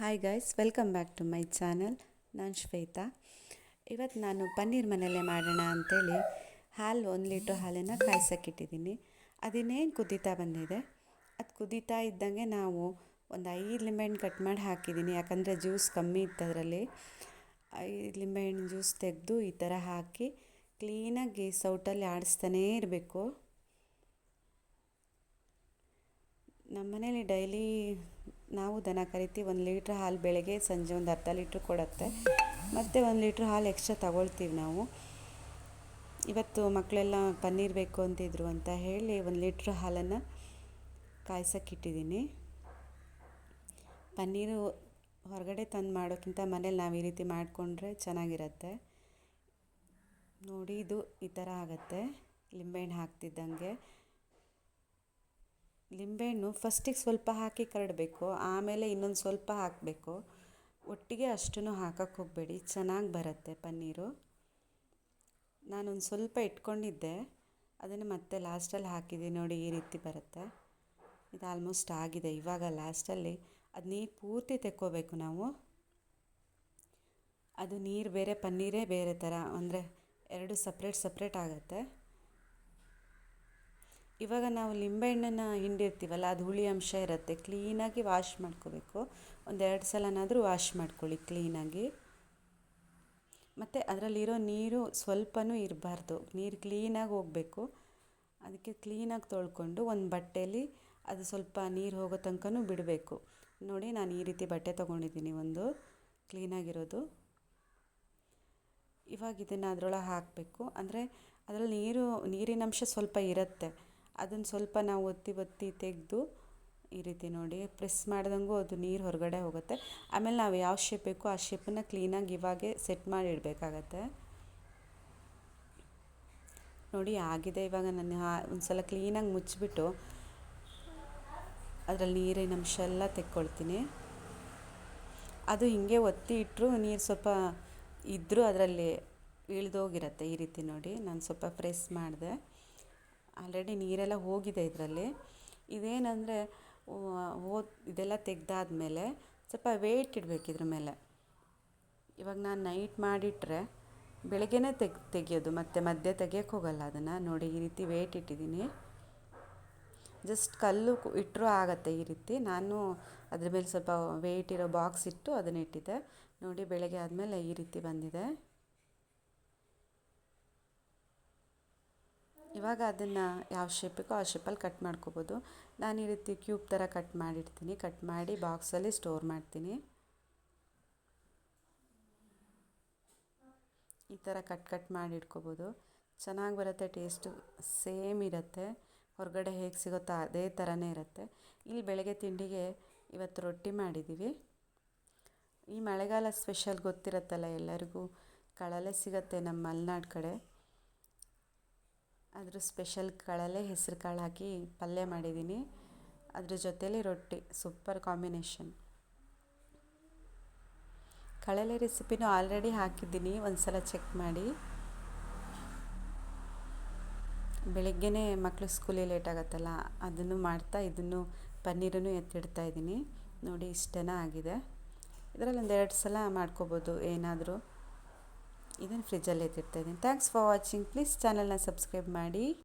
Hi guys, welcome back to my channel. ನಾನು ಶ್ವೇತಾ. ಇವತ್ತು ನಾನು ಪನ್ನೀರ್ ಮನೆಯಲ್ಲೇ ಮಾಡೋಣ ಅಂಥೇಳಿ ಹಾಲು 1 ಲೀಟ್ರ್ ಹಾಲನ್ನು ಕಾಯ್ಸೋಕ್ಕಿಟ್ಟಿದ್ದೀನಿ. ಅದಿನ್ನೇನು ಕುದೀತಾ ಬಂದಿದೆ. ಅದು ಕುದೀತಾ ಇದ್ದಂಗೆ ನಾವು ಒಂದು 5 ಲಿಂಬೆಹಣ್ಣು ಕಟ್ ಮಾಡಿ ಹಾಕಿದ್ದೀನಿ, ಯಾಕಂದರೆ ಜ್ಯೂಸ್ ಕಮ್ಮಿ ಇತ್ತು ಅದರಲ್ಲಿ. 5 ಲಿಂಬೆಹಣ್ಣು ಜ್ಯೂಸ್ ತೆಗೆದು ಈ ಥರ ಹಾಕಿ ಕ್ಲೀನಾಗಿ ಸೌಟಲ್ಲಿ ಆಡಿಸ್ತಾನೇ ಇರಬೇಕು. ನಮ್ಮ ಮನೇಲಿ ಡೈಲಿ ನಾವು ದನ ಕರಿತೀವಿ. 1 ಲೀಟ್ರ್ ಹಾಲು ಬೆಳಗ್ಗೆ ಸಂಜೆ ಒಂದು ಅರ್ಧ ಲೀಟ್ರ್ ಕೊಡುತ್ತೆ, ಮತ್ತು 1 ಲೀಟ್ರ್ ಹಾಲು ಎಕ್ಸ್ಟ್ರಾ ತಗೊಳ್ತೀವಿ ನಾವು. ಇವತ್ತು ಮಕ್ಕಳೆಲ್ಲ ಪನ್ನೀರ್ ಬೇಕು ಅಂತಿದ್ರು ಅಂತ ಹೇಳಿ 1 ಲೀಟ್ರ್ ಹಾಲನ್ನು ಕಾಯ್ಸೋಕ್ಕಿಟ್ಟಿದ್ದೀನಿ. ಪನ್ನೀರು ಹೊರಗಡೆ ತಂದು ಮಾಡೋಕ್ಕಿಂತ ಮನೇಲಿ ನಾವು ಈ ರೀತಿ ಮಾಡಿಕೊಂಡ್ರೆ ಚೆನ್ನಾಗಿರುತ್ತೆ. ನೋಡಿ, ಇದು ಈ ಥರ ಆಗುತ್ತೆ ಲಿಂಬೆಹಣ್ಣು ಹಾಕ್ತಿದ್ದಂಗೆ. ಲಿಂಬೆಹಣ್ಣು ಫಸ್ಟಿಗೆ ಸ್ವಲ್ಪ ಹಾಕಿ ಕರಡಬೇಕು, ಆಮೇಲೆ ಇನ್ನೊಂದು ಸ್ವಲ್ಪ ಹಾಕಬೇಕು. ಒಟ್ಟಿಗೆ ಅಷ್ಟನ್ನು ಹಾಕಕ್ಕೆ ಹೋಗಬೇಡಿ, ಚೆನ್ನಾಗಿ ಬರುತ್ತೆ ಪನ್ನೀರು. ನಾನೊಂದು ಸ್ವಲ್ಪ ಇಟ್ಕೊಂಡಿದ್ದೆ, ಅದನ್ನು ಮತ್ತೆ ಲಾಸ್ಟಲ್ಲಿ ಹಾಕಿದ್ದೀನಿ. ನೋಡಿ, ಈ ರೀತಿ ಬರುತ್ತೆ. ಇದು ಆಲ್ಮೋಸ್ಟ್ ಆಗಿದೆ. ಇವಾಗ ಲಾಸ್ಟಲ್ಲಿ ಅದು ನೀರು ಪೂರ್ತಿ ತೆಕ್ಕೋಬೇಕು ನಾವು. ಅದು ನೀರು ಬೇರೆ, ಪನ್ನೀರೇ ಬೇರೆ ಥರ, ಅಂದರೆ ಎರಡು ಸಪ್ರೇಟ್ ಆಗುತ್ತೆ. ಇವಾಗ ನಾವು ಲಿಂಬೆಹಣ್ಣನ್ನು ಹಿಂಡಿರ್ತೀವಲ್ಲ, ಅದು ಹುಳಿ ಅಂಶ ಇರುತ್ತೆ. ಕ್ಲೀನಾಗಿ ವಾಶ್ ಮಾಡ್ಕೋಬೇಕು. 1-2 ಸಲನಾದರೂ ವಾಶ್ ಮಾಡ್ಕೊಳ್ಳಿ ಕ್ಲೀನಾಗಿ. ಮತ್ತು ಅದರಲ್ಲಿರೋ ನೀರು ಸ್ವಲ್ಪನೂ ಇರಬಾರ್ದು, ನೀರು ಕ್ಲೀನಾಗಿ ಹೋಗಬೇಕು. ಅದಕ್ಕೆ ಕ್ಲೀನಾಗಿ ತೊಳ್ಕೊಂಡು ಒಂದು ಬಟ್ಟೆಯಲ್ಲಿ ಅದು ಸ್ವಲ್ಪ ನೀರು ಹೋಗೋ ತನಕನೂ ಬಿಡಬೇಕು. ನೋಡಿ, ನಾನು ಈ ರೀತಿ ಬಟ್ಟೆ ತೊಗೊಂಡಿದ್ದೀನಿ, ಒಂದು ಕ್ಲೀನಾಗಿರೋದು. ಇವಾಗ ಇದನ್ನು ಅದರೊಳಗೆ ಹಾಕಬೇಕು. ಅಂದರೆ ಅದರಲ್ಲಿ ನೀರಿನಂಶ ಸ್ವಲ್ಪ ಇರುತ್ತೆ. ಅದನ್ನು ಸ್ವಲ್ಪ ನಾವು ಒತ್ತಿ ತೆಗೆದು ಈ ರೀತಿ ನೋಡಿ ಪ್ರೆಸ್ ಮಾಡ್ದಂಗೂ ಅದು ನೀರು ಹೊರಗಡೆ ಹೋಗುತ್ತೆ. ಆಮೇಲೆ ನಾವು ಯಾವ ಶೇಪ್ ಬೇಕೋ ಆ ಶೇಪನ್ನು ಕ್ಲೀನಾಗಿ ಇವಾಗೆ ಸೆಟ್ ಮಾಡಿ ಇಡಬೇಕಾಗತ್ತೆ. ನೋಡಿ, ಆಗಿದೆ. ಇವಾಗ ನಾನು ಒಂದು ಸಲ ಕ್ಲೀನಾಗಿ ಮುಚ್ಚಿಬಿಟ್ಟು ಅದರಲ್ಲಿ ನೀರಿನ ಅಂಶ ಎಲ್ಲ ತೆಕ್ಕೊಳ್ತೀನಿ. ಅದು ಹೀಗೆ ಒತ್ತಿ ಇಟ್ಟರು ನೀರು ಸ್ವಲ್ಪ ಇದ್ದರೂ ಅದರಲ್ಲಿ ಇಳಿದೋಗಿರುತ್ತೆ. ಈ ರೀತಿ ನೋಡಿ, ನಾನು ಸ್ವಲ್ಪ ಪ್ರೆಸ್ ಮಾಡಿದೆ, ಆಲ್ರೆಡಿ ನೀರೆಲ್ಲ ಹೋಗಿದೆ ಇದರಲ್ಲಿ. ಇದೇನೆಂದರೆ ಇದೆಲ್ಲ ತೆಗೆದಾದ್ಮೇಲೆ ಸ್ವಲ್ಪ ವೇಟ್ ಇಡಬೇಕು ಇದ್ರ ಮೇಲೆ. ಇವಾಗ ನಾನು ನೈಟ್ ಮಾಡಿಟ್ರೆ ಬೆಳಗ್ಗೆನೇ ತೆಗಿಯೋದು, ಮತ್ತು ಮಧ್ಯೆ ತೆಗಿಯೋಕ್ಕೆ ಹೋಗಲ್ಲ ಅದನ್ನು. ನೋಡಿ, ಈ ರೀತಿ ವೇಟ್ ಇಟ್ಟಿದ್ದೀನಿ. ಜಸ್ಟ್ ಕಲ್ಲು ಇಟ್ಟರೂ ಆಗುತ್ತೆ ಈ ರೀತಿ. ನಾನು ಅದ್ರ ಮೇಲೆ ಸ್ವಲ್ಪ ವೇಟ್ ಇರೋ ಬಾಕ್ಸ್ ಇಟ್ಟು ಅದನ್ನ ಇಟ್ಟಿದ್ದೆ. ನೋಡಿ, ಬೆಳಗ್ಗೆ ಆದಮೇಲೆ ಈ ರೀತಿ ಬಂದಿದೆ. ಇವಾಗ ಅದನ್ನು ಯಾವ ಶೇಪ್ ಬೇಕೋ ಆ ಶೇಪಲ್ಲಿ ಕಟ್ ಮಾಡ್ಕೋಬೋದು. ನಾನು ಈ ರೀತಿ ಕ್ಯೂಬ್ ಥರ ಕಟ್ ಮಾಡಿಡ್ತೀನಿ. ಕಟ್ ಮಾಡಿ ಬಾಕ್ಸಲ್ಲಿ ಸ್ಟೋರ್ ಮಾಡ್ತೀನಿ. ಈ ಥರ ಕಟ್ ಮಾಡಿ ಇಟ್ಕೋಬೋದು. ಚೆನ್ನಾಗಿ ಬರುತ್ತೆ, ಟೇಸ್ಟು ಸೇಮ್ ಇರುತ್ತೆ. ಹೊರಗಡೆ ಹೇಗೆ ಸಿಗುತ್ತೋ ಅದೇ ಥರನೇ ಇರುತ್ತೆ. ಇಲ್ಲಿ ಬೆಳಗ್ಗೆ ತಿಂಡಿಗೆ ಇವತ್ತು ರೊಟ್ಟಿ ಮಾಡಿದ್ದೀವಿ. ಈ ಮಳೆಗಾಲ ಸ್ಪೆಷಲ್ ಗೊತ್ತಿರುತ್ತಲ್ಲ ಎಲ್ಲರಿಗೂ, ಕಳಲೆ ಸಿಗುತ್ತೆ ನಮ್ಮ ಮಲೆನಾಡು ಕಡೆ. ಅದ್ರ ಸ್ಪೆಷಲ್ ಕಳಲೆ ಹೆಸರು ಕಾಳು ಹಾಕಿ ಪಲ್ಯ ಮಾಡಿದ್ದೀನಿ. ಅದ್ರ ಜೊತೇಲಿ ರೊಟ್ಟಿ, ಸೂಪರ್ ಕಾಂಬಿನೇಷನ್. ಕಳಲೆ ರೆಸಿಪಿನೂ ಆಲ್ರೆಡಿ ಹಾಕಿದ್ದೀನಿ, ಒಂದು ಸಲ ಚೆಕ್ ಮಾಡಿ. ಬೆಳಗ್ಗೆನೇ ಮಕ್ಕಳು ಸ್ಕೂಲಿಗೆ ಲೇಟ್ ಆಗುತ್ತಲ್ಲ, ಅದನ್ನು ಮಾಡ್ತಾ ಇದನ್ನು ಪನ್ನೀರನ್ನು ಎತ್ತಿಡ್ತಾ ಇದ್ದೀನಿ. ನೋಡಿ, ಇಷ್ಟೇನ ಆಗಿದೆ. ಇದರಲ್ಲಿ 1-2 ಸಲ ಮಾಡ್ಕೋಬೋದು ಏನಾದರೂ. ಇದನ್ನು ಫ್ರಿಜ್ಜಲ್ಲಿ ಎತ್ತಿಡ್ತಾಯಿದ್ದೀನಿ. Thanks for watching. ಪ್ಲೀಸ್ ಚಾನಲ್ನ ಸಬ್ಸ್ಕ್ರೈಬ್ ಮಾಡಿ.